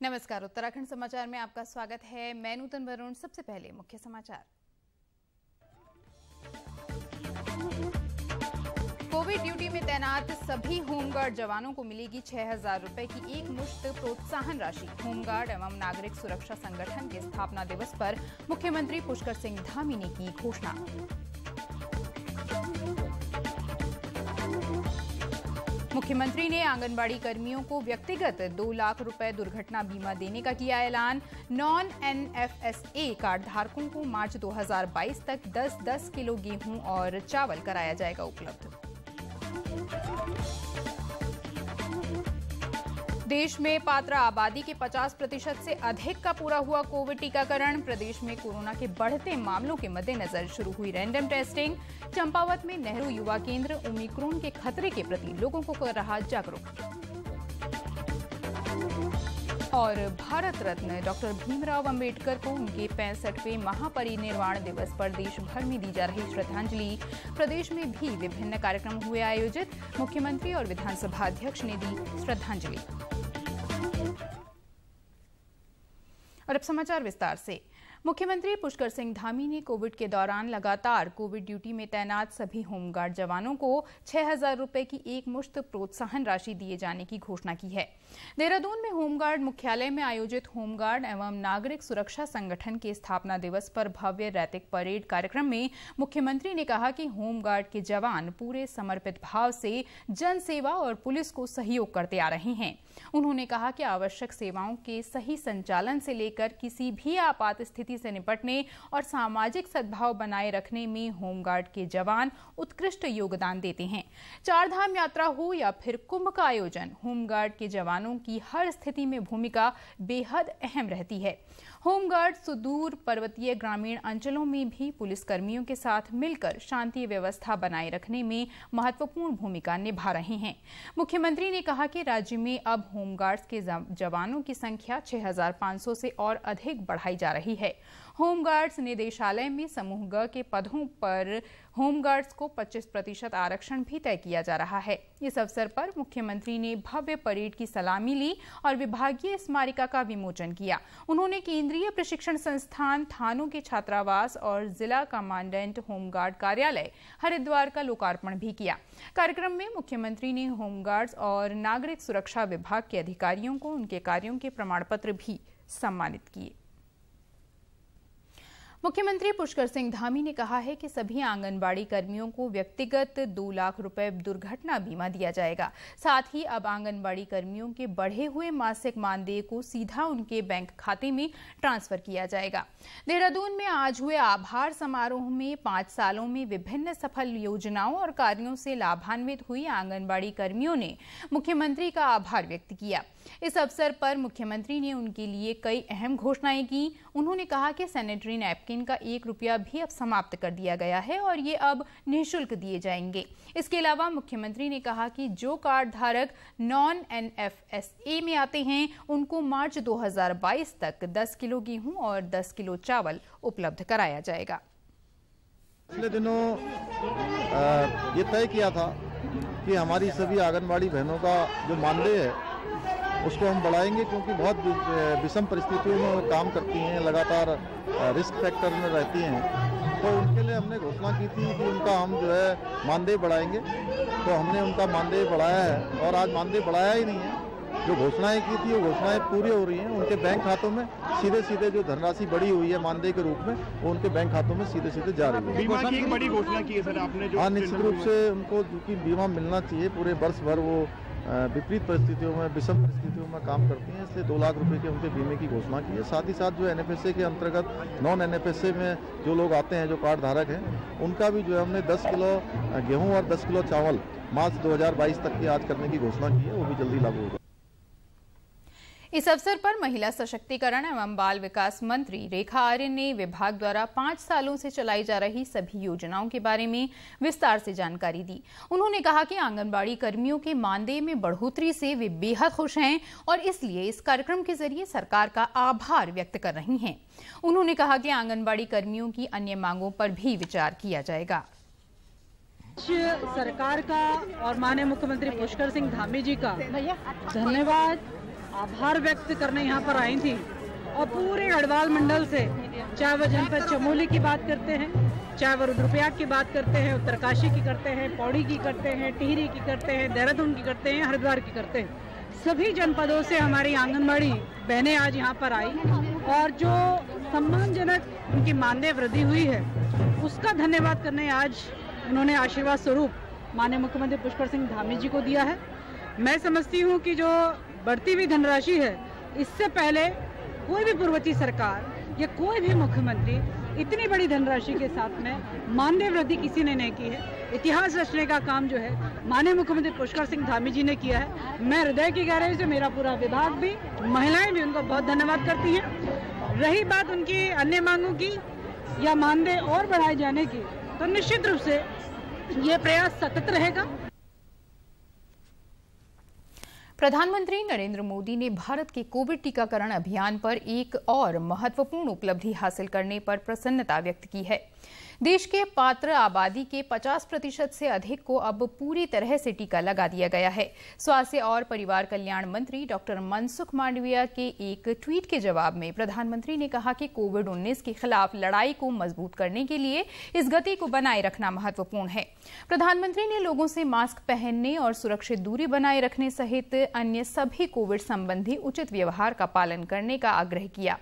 नमस्कार, उत्तराखंड समाचार में आपका स्वागत है। मैं नूतन वरुण। सबसे पहले मुख्य समाचार। कोविड ड्यूटी में तैनात सभी होमगार्ड जवानों को मिलेगी 6,000 रुपए की एक मुश्त प्रोत्साहन राशि। होमगार्ड एवं नागरिक सुरक्षा संगठन के स्थापना दिवस पर मुख्यमंत्री पुष्कर सिंह धामी ने की घोषणा। मुख्यमंत्री ने आंगनबाड़ी कर्मियों को व्यक्तिगत 2 लाख रुपए दुर्घटना बीमा देने का किया ऐलान। नॉन NFSA कार्ड धारकों को मार्च 2022 तक 10-10 किलो गेहूं और चावल कराया जाएगा उपलब्ध। देश में पात्र आबादी के 50% से अधिक का पूरा हुआ कोविड टीकाकरण। प्रदेश में कोरोना के बढ़ते मामलों के मद्देनजर शुरू हुई रैंडम टेस्टिंग। चंपावत में नेहरू युवा केंद्र ओमिक्रॉन के खतरे के प्रति लोगों को कर रहा जागरूक। और भारत रत्न डॉक्टर भीमराव अंबेडकर को उनके 65वें महापरिनिर्वाण दिवस पर देश भर में दी जा रही श्रद्धांजलि। प्रदेश में भी विभिन्न कार्यक्रम हुए आयोजित। मुख्यमंत्री और विधानसभा अध्यक्ष ने दी श्रद्धांजलि। और अब समाचार विस्तार से। मुख्यमंत्री पुष्कर सिंह धामी ने कोविड के दौरान लगातार कोविड ड्यूटी में तैनात सभी होमगार्ड जवानों को 6,000 रुपए की एक मुश्त प्रोत्साहन राशि दिए जाने की घोषणा की है। देहरादून में होमगार्ड मुख्यालय में आयोजित होमगार्ड एवं नागरिक सुरक्षा संगठन के स्थापना दिवस पर भव्य रैतिक परेड कार्यक्रम में मुख्यमंत्री ने कहा कि होमगार्ड के जवान पूरे समर्पित भाव से जन सेवा और पुलिस को सहयोग करते आ रहे हैं। उन्होंने कहा कि आवश्यक सेवाओं के सही संचालन से लेकर किसी भी आपात स्थिति से निपटने और सामाजिक सद्भाव बनाए रखने में होमगार्ड के जवान उत्कृष्ट योगदान देते हैं। 4 धाम यात्रा हो या फिर कुंभ का आयोजन, होमगार्ड के जवानों की हर स्थिति में भूमिका बेहद अहम रहती है। होमगार्ड सुदूर पर्वतीय ग्रामीण अंचलों में भी पुलिस कर्मियों के साथ मिलकर शांति व्यवस्था बनाए रखने में महत्वपूर्ण भूमिका निभा रहे हैं। मुख्यमंत्री ने कहा कि राज्य में अब होमगार्ड्स के जवानों की संख्या 6,500 से और अधिक बढ़ाई जा रही है। होमगार्ड्स निदेशालय में समूह ग के पदों पर होमगार्ड्स को 25% आरक्षण भी तय किया जा रहा है। इस अवसर पर मुख्यमंत्री ने भव्य परेड की सलामी ली और विभागीय स्मारिका का विमोचन किया। उन्होंने केंद्रीय प्रशिक्षण संस्थान, थानों के छात्रावास और जिला कमांडेंट होमगार्ड कार्यालय हरिद्वार का लोकार्पण भी किया। कार्यक्रम में मुख्यमंत्री ने होमगार्ड्स और नागरिक सुरक्षा विभाग के अधिकारियों को उनके कार्यों के प्रमाण पत्र भी सम्मानित किए। मुख्यमंत्री पुष्कर सिंह धामी ने कहा है कि सभी आंगनबाड़ी कर्मियों को व्यक्तिगत 2 लाख रुपए दुर्घटना बीमा दिया जाएगा। साथ ही अब आंगनबाड़ी कर्मियों के बढ़े हुए मासिक मानदेय को सीधा उनके बैंक खाते में ट्रांसफर किया जाएगा। देहरादून में आज हुए आभार समारोह में 5 सालों में विभिन्न सफल योजनाओं और कार्यों से लाभान्वित हुई आंगनबाड़ी कर्मियों ने मुख्यमंत्री का आभार व्यक्त किया। इस अवसर पर मुख्यमंत्री ने उनके लिए कई अहम घोषणाएं की। उन्होंने कहा कि सैनिटरी नैपकिन का 1 रुपया भी अब समाप्त कर दिया गया है और ये अब निःशुल्क दिए जाएंगे। इसके अलावा मुख्यमंत्री ने कहा कि जो कार्ड धारक नॉन NFSA में आते हैं उनको मार्च 2022 तक 10 किलो गेहूं और 10 किलो चावल उपलब्ध कराया जाएगा। पिछले दिनों ये तय किया था कि हमारी सभी आंगनबाड़ी बहनों का जो मानदेय है उसको हम बढ़ाएंगे, क्योंकि बहुत विषम परिस्थितियों में वो काम करती हैं, लगातार रिस्क फैक्टर में रहती हैं। तो उनके लिए हमने घोषणा की थी कि उनका हम जो है मानदेय बढ़ाएंगे। तो हमने उनका मानदेय बढ़ाया है और आज मानदेय बढ़ाया ही नहीं है। जो घोषणाएं की थी वो घोषणाएं पूरी हो रही हैं। उनके बैंक खातों में सीधे सीधे जो धनराशि बढ़ी हुई है मानदेय के रूप में वो उनके बैंक खातों में सीधे सीधे जा रही है। बीमा की एक बड़ी घोषणा की है सर आपने, जो हाँ, निश्चित रूप से उनको क्योंकि बीमा मिलना चाहिए। पूरे वर्ष भर वो विपरीत परिस्थितियों में, विषम परिस्थितियों में काम करती हैं, इसलिए 2 लाख रुपए के उनके बीमे की घोषणा की है। साथ ही साथ जो NFSA के अंतर्गत नॉन NFSA में जो लोग आते हैं, जो कार्ड धारक हैं, उनका भी जो है हमने 10 किलो गेहूं और 10 किलो चावल मार्च 2022 तक की आज करने की घोषणा की है। वो भी जल्दी लागू होगा। इस अवसर पर महिला सशक्तिकरण एवं बाल विकास मंत्री रेखा आर्य ने विभाग द्वारा 5 सालों से चलाई जा रही सभी योजनाओं के बारे में विस्तार से जानकारी दी। उन्होंने कहा कि आंगनबाड़ी कर्मियों के मानदेय में बढ़ोतरी से वे बेहद खुश हैं और इसलिए इस कार्यक्रम के जरिए सरकार का आभार व्यक्त कर रही हैं। उन्होंने कहा कि आंगनबाड़ी कर्मियों की अन्य मांगों पर भी विचार किया जाएगा। सरकार का और माननीय मुख्यमंत्री पुष्कर सिंह धामी जी का धन्यवाद आभार व्यक्त करने यहाँ पर आई थी और पूरे गढ़वाल मंडल से, चाहे वह जनपद चमोली की बात करते हैं, चाहे वह रुद्रप्रयाग की बात करते हैं, उत्तरकाशी की करते हैं, पौड़ी की करते हैं, टिहरी की करते हैं, देहरादून की करते हैं, हरिद्वार की करते हैं, सभी जनपदों से हमारी आंगनबाड़ी बहनें आज यहाँ पर आई और जो सम्मानजनक उनकी मानदेय वृद्धि हुई है उसका धन्यवाद करने आज उन्होंने आशीर्वाद स्वरूप माननीय मुख्यमंत्री पुष्कर सिंह धामी जी को दिया है। मैं समझती हूँ कि जो बढ़ती हुई धनराशि है, इससे पहले कोई भी पूर्ववर्ती सरकार या कोई भी मुख्यमंत्री इतनी बड़ी धनराशि के साथ में मानदेय वृद्धि किसी ने नहीं की है। इतिहास रचने का काम जो है माननीय मुख्यमंत्री पुष्कर सिंह धामी जी ने किया है। मैं हृदय की गहराई से, मेरा पूरा विभाग भी, महिलाएं भी उनको बहुत धन्यवाद करती हैं। रही बात उनकी अन्य मांगों की या मानदेय और बढ़ाए जाने की, तो निश्चित रूप से ये प्रयास सतत रहेगा। प्रधानमंत्री नरेंद्र मोदी ने भारत के कोविड टीकाकरण अभियान पर एक और महत्वपूर्ण उपलब्धि हासिल करने पर प्रसन्नता व्यक्त की है। देश के पात्र आबादी के 50% से अधिक को अब पूरी तरह से टीका लगा दिया गया है। स्वास्थ्य और परिवार कल्याण मंत्री डॉक्टर मनसुख मांडविया के एक ट्वीट के जवाब में प्रधानमंत्री ने कहा कि कोविड-19 के खिलाफ लड़ाई को मजबूत करने के लिए इस गति को बनाए रखना महत्वपूर्ण है। प्रधानमंत्री ने लोगों से मास्क पहनने और सुरक्षित दूरी बनाए रखने सहित अन्य सभी कोविड संबंधी उचित व्यवहार का पालन करने का आग्रह किया।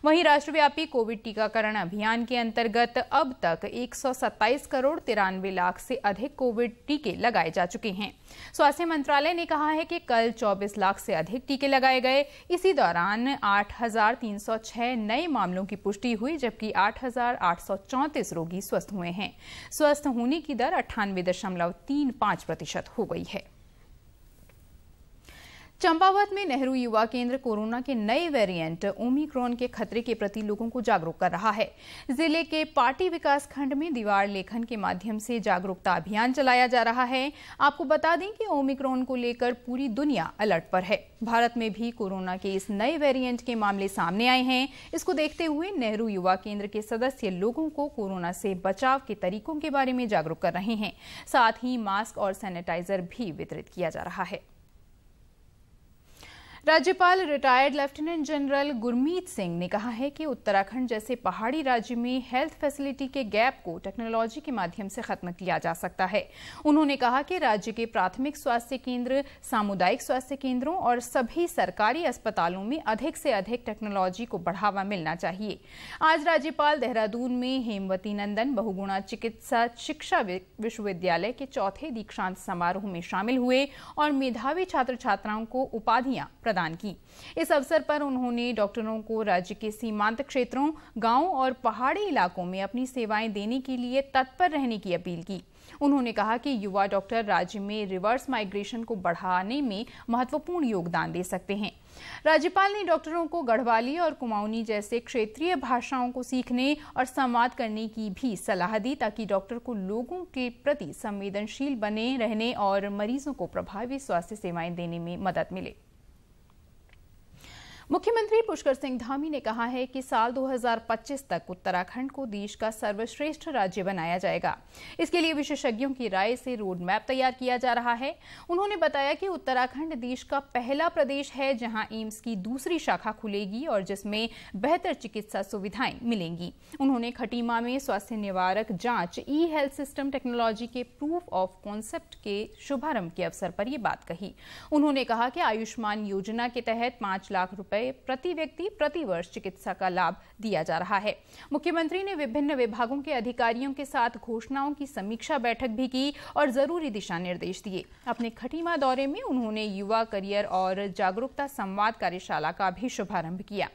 वहीं राष्ट्रव्यापी कोविड टीकाकरण अभियान के अंतर्गत अब तक 127 करोड़ 93 लाख से अधिक कोविड टीके लगाए जा चुके हैं। स्वास्थ्य मंत्रालय ने कहा है कि कल 24 लाख से अधिक टीके लगाए गए। इसी दौरान 8,306 नए मामलों की पुष्टि हुई, जबकि 8,834 रोगी स्वस्थ हुए हैं। स्वस्थ होने की दर 98.35% हो गई है। चंपावत में नेहरू युवा केंद्र कोरोना के नए वेरिएंट ओमिक्रॉन के खतरे के प्रति लोगों को जागरूक कर रहा है। जिले के पाटी विकास खंड में दीवार लेखन के माध्यम से जागरूकता अभियान चलाया जा रहा है। आपको बता दें कि ओमिक्रॉन को लेकर पूरी दुनिया अलर्ट पर है। भारत में भी कोरोना के इस नए वेरिएंट के मामले सामने आए हैं। इसको देखते हुए नेहरू युवा केंद्र के सदस्य लोगों को कोरोना से बचाव के तरीकों के बारे में जागरूक कर रहे हैं। साथ ही मास्क और सैनिटाइजर भी वितरित किया जा रहा है। राज्यपाल retired lieutenant general Gurmeet Singh ने कहा है कि उत्तराखंड जैसे पहाड़ी राज्य में हेल्थ फैसिलिटी के गैप को टेक्नोलॉजी के माध्यम से खत्म किया जा सकता है। उन्होंने कहा कि राज्य के प्राथमिक स्वास्थ्य केंद्र, सामुदायिक स्वास्थ्य केंद्रों और सभी सरकारी अस्पतालों में अधिक से अधिक टेक्नोलॉजी को बढ़ावा मिलना चाहिए। आज राज्यपाल देहरादून में हेमवती नंदन बहुगुणा चिकित्सा शिक्षा विश्वविद्यालय के चौथे दीक्षांत समारोह में शामिल हुए और मेधावी छात्र छात्राओं को उपाधियां प्रदान की। इस अवसर पर उन्होंने डॉक्टरों को राज्य के सीमांत क्षेत्रों, गांवों और पहाड़ी इलाकों में अपनी सेवाएं देने के लिए तत्पर रहने की अपील की। उन्होंने कहा कि युवा डॉक्टर राज्य में रिवर्स माइग्रेशन को बढ़ाने में महत्वपूर्ण योगदान दे सकते हैं। राज्यपाल ने डॉक्टरों को गढ़वाली और कुमाऊनी जैसे क्षेत्रीय भाषाओं को सीखने और संवाद करने की भी सलाह दी, ताकि डॉक्टर को लोगों के प्रति संवेदनशील बने रहने और मरीजों को प्रभावी स्वास्थ्य सेवाएं देने में मदद मिले। मुख्यमंत्री पुष्कर सिंह धामी ने कहा है कि साल 2025 तक उत्तराखंड को देश का सर्वश्रेष्ठ राज्य बनाया जाएगा। इसके लिए विशेषज्ञों की राय से रोड मैप तैयार किया जा रहा है। उन्होंने बताया कि उत्तराखंड देश का पहला प्रदेश है जहां एम्स की दूसरी शाखा खुलेगी और जिसमें बेहतर चिकित्सा सुविधाएं मिलेंगी। उन्होंने खटीमा में स्वास्थ्य निवारक जांच ई हेल्थ सिस्टम टेक्नोलॉजी के प्रूफ ऑफ कॉन्सेप्ट के शुभारंभ के अवसर पर यह बात कही। उन्होंने कहा कि आयुष्मान योजना के तहत 5 लाख रुपए प्रति व्यक्ति प्रति वर्ष चिकित्सा का लाभ दिया जा रहा है। मुख्यमंत्री ने विभिन्न विभागों के अधिकारियों के साथ घोषणाओं की समीक्षा बैठक भी की और जरूरी दिशा निर्देश दिए। अपने खटीमा दौरे में उन्होंने युवा करियर और जागरूकता संवाद कार्यशाला का भी शुभारंभ किया।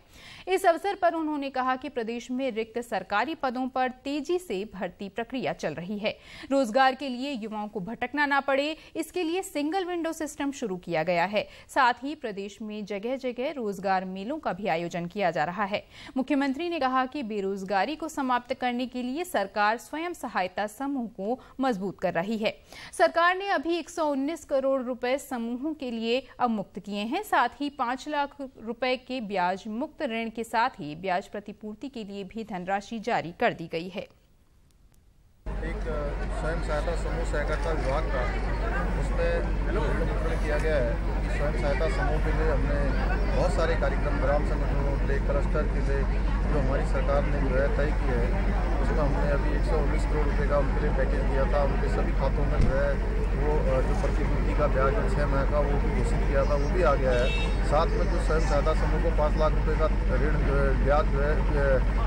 इस अवसर पर उन्होंने कहा कि प्रदेश में रिक्त सरकारी पदों पर तेजी से भर्ती प्रक्रिया चल रही है। रोजगार के लिए युवाओं को भटकना ना पड़े, इसके लिए सिंगल विंडो सिस्टम शुरू किया गया है। साथ ही प्रदेश में जगह जगह रोजगार मेलों का भी आयोजन किया जा रहा है। मुख्यमंत्री ने कहा कि बेरोजगारी को समाप्त करने के लिए सरकार स्वयं सहायता समूह को मजबूत कर रही है। सरकार ने अभी 119 करोड़ रुपए समूहों के लिए अवमुक्त किए हैं। साथ ही 5 लाख रुपए के ब्याज मुक्त ऋण के साथ ही ब्याज प्रतिपूर्ति के लिए भी धनराशि जारी कर दी गई है। एक स्वयं सहायता समूह सहकारिता विभाग का, उसमें मुद्रण किया गया है कि स्वयं सहायता समूह के लिए हमने बहुत सारे कार्यक्रम ग्राम संगठनों के क्लस्टर के लिए जो हमारी सरकार ने जो है तय किया है, उसमें हमने अभी 119 करोड़ रुपए का उनके लिए पैकेज दिया था। उनके सभी खातों में जो है वो जो प्रतिभूति का ब्याज 6 माह का वो भी घोषित किया था, वो भी आ गया है। साथ में जो स्वयं सहायता समूह को 5 लाख रुपए का ऋण ब्याज जो है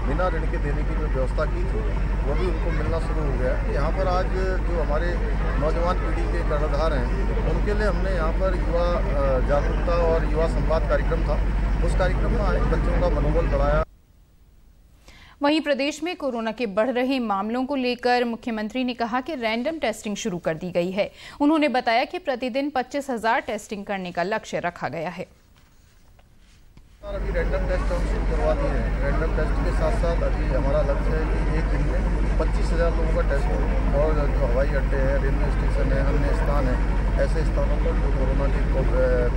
बिना ऋण के देने की जो व्यवस्था की थी, वो भी उनको मिलना शुरू हो गया है। यहाँ पर आज जो हमारे नौजवान पीढ़ी के कर्णधार हैं, उनके लिए हमने यहाँ पर युवा जागरूकता और युवा संवाद कार्यक्रम था, उस कार्यक्रम में आए बच्चों का मनोबल बढ़ाया। वहीं प्रदेश में कोरोना के बढ़ रहे मामलों को लेकर मुख्यमंत्री ने कहा कि रैंडम टेस्टिंग शुरू कर दी गई है। उन्होंने बताया कि प्रतिदिन 25,000 टेस्टिंग करने का लक्ष्य रखा गया है। अभी रैंडम टेस्ट हम शुरू करवा दिए हैं। रैंडम टेस्ट के साथ साथ अभी हमारा लक्ष्य है कि एक दिन में 25,000 लोगों का टेस्ट हो, और जो हवाई अड्डे हैं, रेलवे स्टेशन है, अन्य स्थान है, ऐसे स्थानों पर जो कोरोना के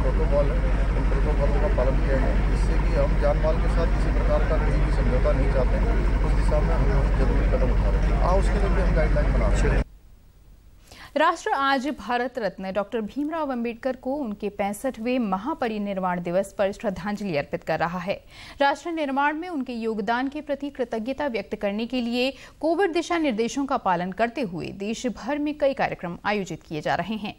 प्रोटोकॉल है, उन प्रोटोकॉलों का पालन किया जाए, जिससे कि हम जान माल के साथ किसी प्रकार का कोई भी समझौता नहीं चाहते हैं। उस दिशा में हम जरूरी कदम उठा रहे हैं। उसके लिए भी हम गाइडलाइन बना रहे हैं। राष्ट्र आज भारत रत्न डॉक्टर भीमराव अंबेडकर को उनके 65वें महापरिनिर्वाण दिवस पर श्रद्धांजलि अर्पित कर रहा है। राष्ट्र निर्माण में उनके योगदान के प्रति कृतज्ञता व्यक्त करने के लिए कोविड दिशा निर्देशों का पालन करते हुए देश भर में कई कार्यक्रम आयोजित किए जा रहे हैं।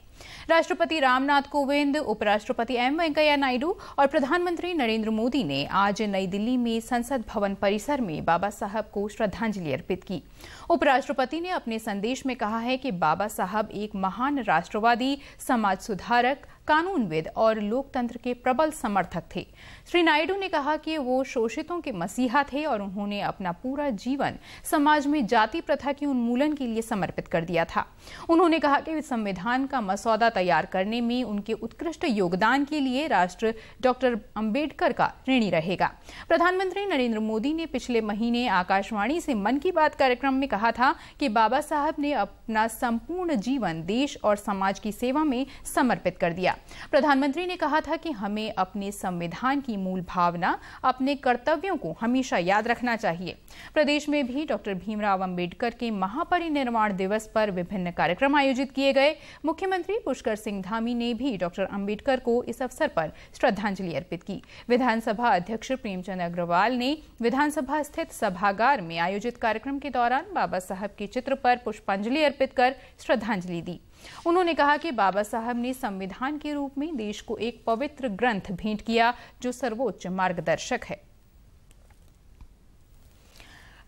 राष्ट्रपति रामनाथ कोविंद, उपराष्ट्रपति एम वेंकैया नायडू और प्रधानमंत्री नरेंद्र मोदी ने आज नई दिल्ली में संसद भवन परिसर में बाबा साहब को श्रद्धांजलि अर्पित की। उपराष्ट्रपति ने अपने संदेश में कहा है कि बाबा साहब एक महान राष्ट्रवादी, समाज सुधारक, कानूनविद और लोकतंत्र के प्रबल समर्थक थे। श्री नायडू ने कहा कि वो शोषितों के मसीहा थे और उन्होंने अपना पूरा जीवन समाज में जाति प्रथा के उन्मूलन के लिए समर्पित कर दिया था। उन्होंने कहा कि संविधान का मसौदा तैयार करने में उनके उत्कृष्ट योगदान के लिए राष्ट्र डॉक्टर अंबेडकर का ऋणी रहेगा। प्रधानमंत्री नरेंद्र मोदी ने पिछले महीने आकाशवाणी से मन की बात कार्यक्रम में कहा था कि बाबा साहब ने अपना संपूर्ण जीवन देश और समाज की सेवा में समर्पित कर दिया। प्रधानमंत्री ने कहा था कि हमें अपने संविधान की मूल भावना, अपने कर्तव्यों को हमेशा याद रखना चाहिए। प्रदेश में भी डॉक्टर भीमराव अंबेडकर के महापरिनिर्वाण दिवस पर विभिन्न कार्यक्रम आयोजित किए गए। मुख्यमंत्री पुष्कर सिंह धामी ने भी डॉक्टर अंबेडकर को इस अवसर पर श्रद्धांजलि अर्पित की। विधानसभा अध्यक्ष प्रेमचंद अग्रवाल ने विधानसभा स्थित सभागार में आयोजित कार्यक्रम के दौरान बाबा साहब के चित्र पर पुष्पांजलि अर्पित कर श्रद्धांजलि दी। उन्होंने कहा कि बाबा साहब ने संविधान के रूप में देश को एक पवित्र ग्रंथ भेंट किया जो सर्वोच्च मार्गदर्शक है।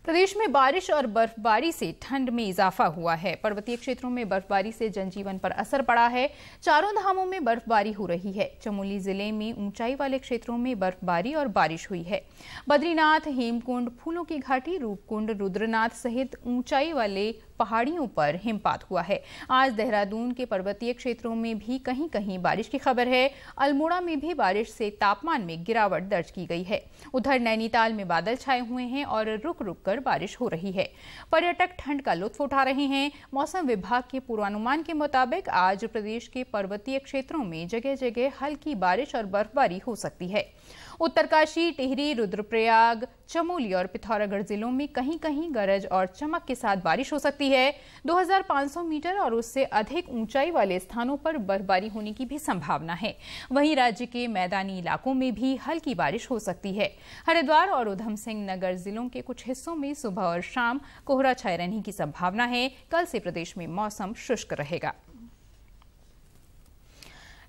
प्रदेश में बारिश और बर्फबारी से ठंड में इजाफा हुआ है। पर्वतीय क्षेत्रों में बर्फबारी से जनजीवन पर असर पड़ा है। चारों धामों में बर्फबारी हो रही है। चमोली जिले में ऊंचाई वाले क्षेत्रों में बर्फबारी और बारिश हुई है। बद्रीनाथ, हेमकुंड, फूलों की घाटी, रूपकुंड, रुद्रनाथ सहित ऊंचाई वाले पहाड़ियों पर हिमपात हुआ है। आज देहरादून के पर्वतीय क्षेत्रों में भी कहीं कहीं बारिश की खबर है। अल्मोड़ा में भी बारिश से तापमान में गिरावट दर्ज की गई है। उधर नैनीताल में बादल छाए हुए हैं और रुक रुक कर बारिश हो रही है। पर्यटक ठंड का लुत्फ उठा रहे हैं। मौसम विभाग के पूर्वानुमान के मुताबिक आज प्रदेश के पर्वतीय क्षेत्रों में जगह जगह हल्की बारिश और बर्फबारी हो सकती है। उत्तरकाशी, टिहरी, रुद्रप्रयाग, चमोली और पिथौरागढ़ जिलों में कहीं कहीं गरज और चमक के साथ बारिश हो सकती है। 2500 मीटर और उससे अधिक ऊंचाई वाले स्थानों पर बर्फबारी होने की भी संभावना है। वहीं राज्य के मैदानी इलाकों में भी हल्की बारिश हो सकती है। हरिद्वार और उधम सिंह नगर जिलों के कुछ हिस्सों में सुबह और शाम कोहरा छाए रहने की संभावना है। कल से प्रदेश में मौसम शुष्क रहेगा।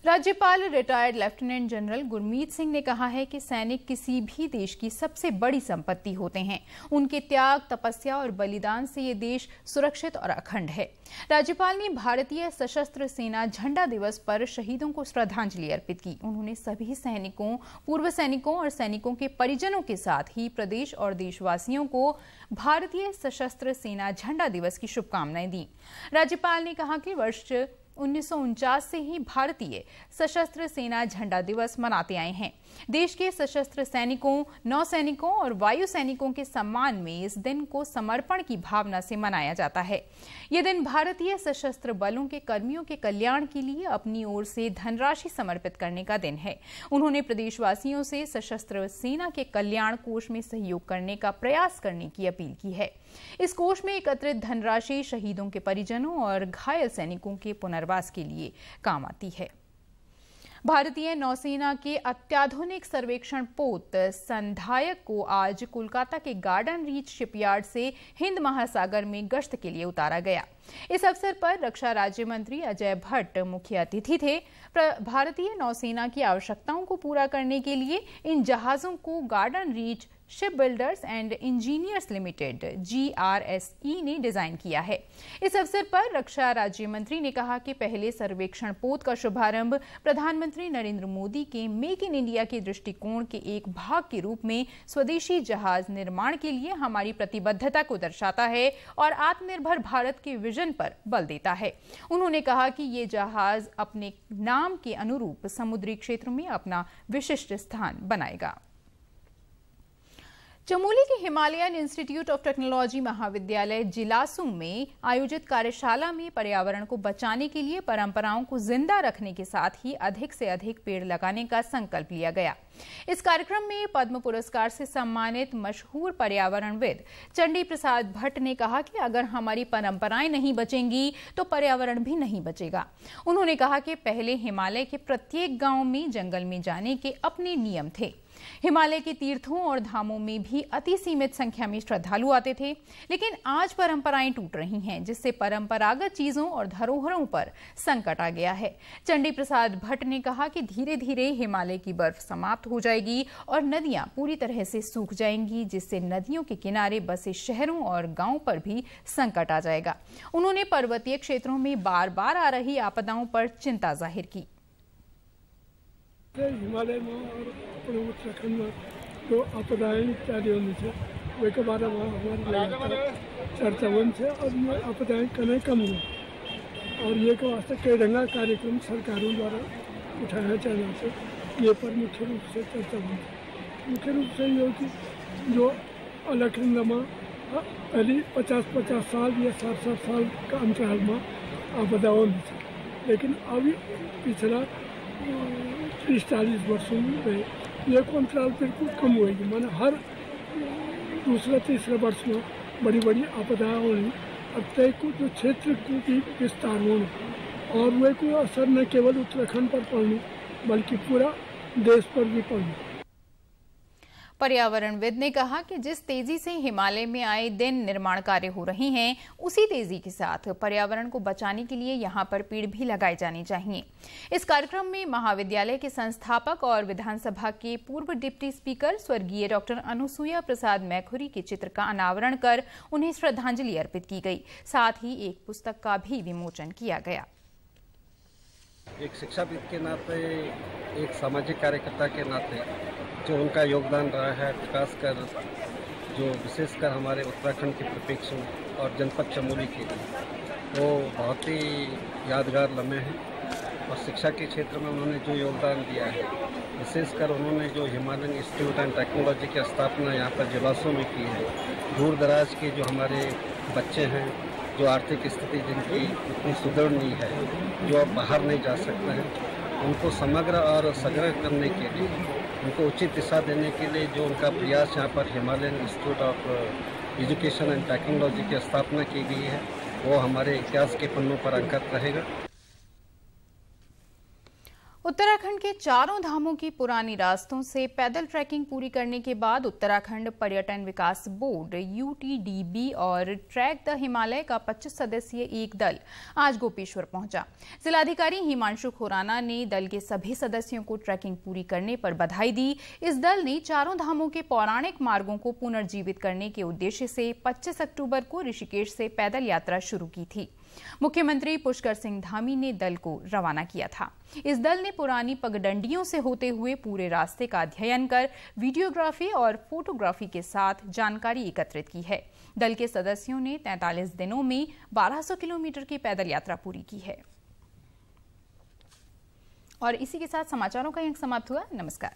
राज्यपाल retired lieutenant general Gurmeet Singh ने कहा है कि सैनिक किसी भी देश की सबसे बड़ी संपत्ति होते हैं। उनके त्याग, तपस्या और बलिदान से ये देश सुरक्षित और अखंड है। राज्यपाल ने भारतीय सशस्त्र सेना झंडा दिवस पर शहीदों को श्रद्धांजलि अर्पित की। उन्होंने सभी सैनिकों, पूर्व सैनिकों और सैनिकों के परिजनों के साथ ही प्रदेश और देशवासियों को भारतीय सशस्त्र सेना झंडा दिवस की शुभकामनाएं दी। राज्यपाल ने कहा कि वर्ष 1949 से ही भारतीय सशस्त्र सेना झंडा दिवस मनाते आए हैं। देश के सशस्त्र सैनिकों, नौसैनिकों और वायु सैनिकों के सम्मान में इस दिन को समर्पण की भावना से मनाया जाता है। ये दिन भारतीय सशस्त्र बलों के कर्मियों के कल्याण के लिए अपनी ओर से धनराशि समर्पित करने का दिन है। उन्होंने प्रदेशवासियों से सशस्त्र सेना के कल्याण कोष में सहयोग करने का प्रयास करने की अपील की है। इस कोष में एकत्रित धनराशि शहीदों के परिजनों और घायल सैनिकों के पुनर्वास के लिए काम आती है। भारतीय नौसेना के अत्याधुनिक सर्वेक्षण पोत संधायक को आज कोलकाता के गार्डन रीच शिपयार्ड से हिंद महासागर में गश्त के लिए उतारा गया। इस अवसर पर रक्षा राज्य मंत्री अजय भट्ट मुख्य अतिथि थे। भारतीय नौसेना की आवश्यकताओं को पूरा करने के लिए इन जहाजों को garden reach ship builders and engineers limited GRSE ने डिजाइन किया है। इस अवसर पर रक्षा राज्य मंत्री ने कहा कि पहले सर्वेक्षण पोत का शुभारंभ प्रधानमंत्री नरेंद्र मोदी के मेक इन इंडिया के दृष्टिकोण के एक भाग के रूप में स्वदेशी जहाज निर्माण के लिए हमारी प्रतिबद्धता को दर्शाता है और आत्मनिर्भर भारत के विजन पर बल देता है। उन्होंने कहा कि ये जहाज अपने नाम के अनुरूप समुद्री क्षेत्र में अपना विशिष्ट स्थान बनाएगा। चमोली के हिमालयन इंस्टीट्यूट ऑफ टेक्नोलॉजी महाविद्यालय जिलासू में आयोजित कार्यशाला में पर्यावरण को बचाने के लिए परंपराओं को जिंदा रखने के साथ ही अधिक से अधिक पेड़ लगाने का संकल्प लिया गया। इस कार्यक्रम में पद्म पुरस्कार से सम्मानित मशहूर पर्यावरणविद चंडी प्रसाद भट्ट ने कहा कि अगर हमारी परंपराएं नहीं बचेंगी तो पर्यावरण भी नहीं बचेगा। उन्होंने कहा कि पहले हिमालय के प्रत्येक गांव में जंगल में जाने के अपने नियम थे। हिमालय के तीर्थों और धामों में भी अति सीमित संख्या में श्रद्धालु आते थे, लेकिन आज परंपराएं टूट रही हैं, जिससे परंपरागत चीजों और धरोहरों पर संकट आ गया है। चंडी प्रसाद भट्ट ने कहा कि धीरे धीरे हिमालय की बर्फ समाप्त हो जाएगी और नदियां पूरी तरह से सूख जाएंगी, जिससे नदियों के किनारे बसे शहरों और गांवों पर भी संकट आ जाएगा। उन्होंने पर्वतीय क्षेत्रों में बार बार आ रही आपदाओं पर चिंता जाहिर की। हिमालय में और अपने उत्तराखंड में जो आपदाएं इत्यादि होने से वे के बारे में हमारी लगातार चर्चा होने से अब ये आपदाएं कम हुई और ये के वास्ते कई रंगा कार्यक्रम सरकारों द्वारा उठाया जाने से ये पर मुख्य रूप से चर्चा हुई। मुख्य रूप से ये कि जो अलखंड में पहले 50-50 साल या 60-60 साल का अंतराल में आपदा होने से, लेकिन अभी पिछला 30-40 वर्षों में ये अंतराल बिल्कुल कम होगी। माना हर दूसरा-तीसरा वर्ष में बड़ी बड़ी आपदा होनी और तय को जो क्षेत्र को भी विस्तार होना और वे को असर न केवल उत्तराखंड पर पड़नी बल्कि पूरा देश पर भी पड़नी। पर्यावरणविद ने कहा कि जिस तेजी से हिमालय में आए दिन निर्माण कार्य हो रहे हैं, उसी तेजी के साथ पर्यावरण को बचाने के लिए यहां पर पेड़ भी लगाए जाने चाहिए। इस कार्यक्रम में महाविद्यालय के संस्थापक और विधानसभा के पूर्व डिप्टी स्पीकर स्वर्गीय डॉक्टर अनुसुईया प्रसाद मैखुरी के चित्र का अनावरण कर उन्हें श्रद्धांजलि अर्पित की गई। साथ ही एक पुस्तक का भी विमोचन किया गया। एक शिक्षाविद के नाते, एक सामाजिक कार्यकर्ता के नाते जो उनका योगदान रहा है, खासकर जो विशेषकर हमारे उत्तराखंड के परिप्रेक्ष्य में और जनपद चमोली के लिए, वो बहुत ही यादगार लम्हे हैं। और शिक्षा के क्षेत्र में उन्होंने जो योगदान दिया है, विशेषकर उन्होंने जो हिमालयन इंस्टीट्यूट एंड टेक्नोलॉजी की स्थापना यहाँ पर जिलासों में की है, दूर दराज के जो हमारे बच्चे हैं, जो आर्थिक स्थिति जिनकी इतनी सुदृढ़ नहीं है, जो अब बाहर नहीं जा सकते हैं, उनको समग्र और सग्रह करने के लिए, उनको उचित दिशा देने के लिए जो उनका प्रयास यहाँ पर Himalayan institute of education and technology की स्थापना की गई है, वो हमारे इतिहास के पन्नों पर अंकित रहेगा। उत्तराखंड के चारों धामों की पुरानी रास्तों से पैदल ट्रैकिंग पूरी करने के बाद उत्तराखंड पर्यटन विकास बोर्ड UTDB और ट्रैक द हिमालय का 25 सदस्यीय एक दल आज गोपेश्वर पहुंचा। जिलाधिकारी हिमांशु खुराना ने दल के सभी सदस्यों को ट्रैकिंग पूरी करने पर बधाई दी। इस दल ने चारों धामों के पौराणिक मार्गों को पुनर्जीवित करने के उद्देश्य से 25 अक्टूबर को ऋषिकेश से पैदल यात्रा शुरू की थी। मुख्यमंत्री पुष्कर सिंह धामी ने दल को रवाना किया था। इस दल ने पुरानी पगडंडियों से होते हुए पूरे रास्ते का अध्ययन कर वीडियोग्राफी और फोटोग्राफी के साथ जानकारी एकत्रित की है। दल के सदस्यों ने 43 दिनों में 1200 किलोमीटर की पैदल यात्रा पूरी की है। और इसी के साथ समाचारों का अंक समाप्त हुआ। नमस्कार।